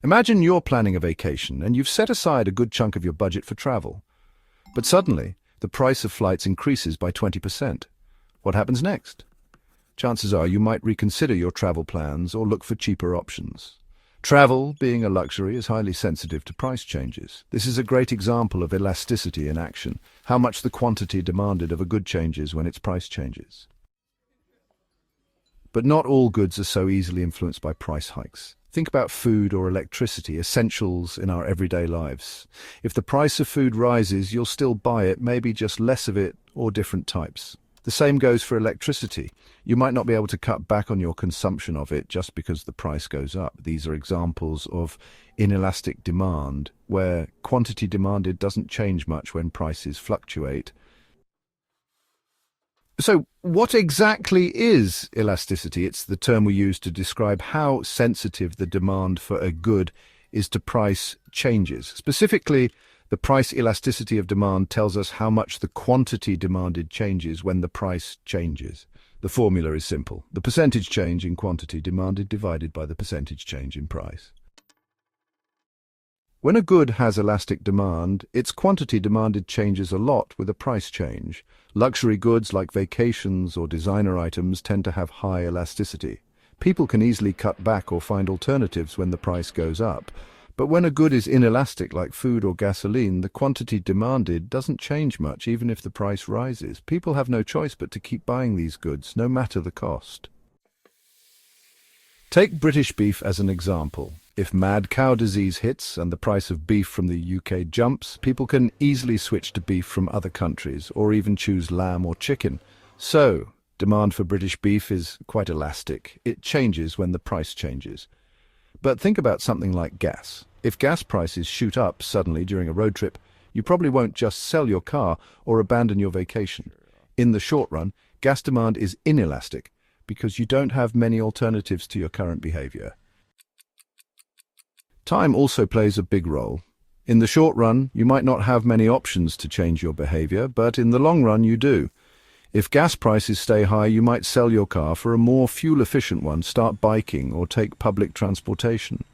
Imagine you're planning a vacation and you've set aside a good chunk of your budget for travel. But suddenly, the price of flights increases by 20%. What happens next? Chances are you might reconsider your travel plans or look for cheaper options. Travel, being a luxury, is highly sensitive to price changes. This is a great example of elasticity in action, how much the quantity demanded of a good changes when its price changes. But not all goods are so easily influenced by price hikes. Think about food or electricity, essentials in our everyday lives. If the price of food rises, you'll still buy it, maybe just less of it or different types. The same goes for electricity. You might not be able to cut back on your consumption of it just because the price goes up. These are examples of inelastic demand, where quantity demanded doesn't change much when prices fluctuate. So, what exactly is elasticity? It's the term we use to describe how sensitive the demand for a good is to price changes. Specifically, the price elasticity of demand tells us how much the quantity demanded changes when the price changes. The formula is simple. The percentage change in quantity demanded divided by the percentage change in price. When a good has elastic demand, its quantity demanded changes a lot with a price change. Luxury goods like vacations or designer items tend to have high elasticity. People can easily cut back or find alternatives when the price goes up. But when a good is inelastic like food or gasoline, the quantity demanded doesn't change much even if the price rises. People have no choice but to keep buying these goods, no matter the cost. Take British beef as an example. If mad cow disease hits and the price of beef from the UK jumps, people can easily switch to beef from other countries or even choose lamb or chicken. So, demand for British beef is quite elastic. It changes when the price changes. But think about something like gas. If gas prices shoot up suddenly during a road trip, you probably won't just sell your car or abandon your vacation. In the short run, gas demand is inelastic because you don't have many alternatives to your current behavior. Time also plays a big role. In the short run, you might not have many options to change your behavior, but in the long run you do. If gas prices stay high, you might sell your car for a more fuel-efficient one, start biking, or take public transportation.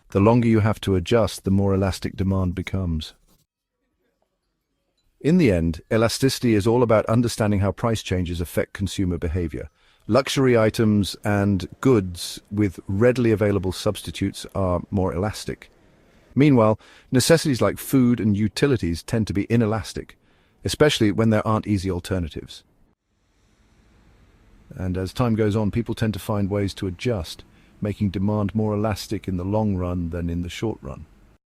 The longer you have to adjust, the more elastic demand becomes. In the end, elasticity is all about understanding how price changes affect consumer behavior. Luxury items and goods with readily available substitutes are more elastic. Meanwhile, necessities like food and utilities tend to be inelastic, especially when there aren't easy alternatives. And as time goes on, people tend to find ways to adjust, making demand more elastic in the long run than in the short run.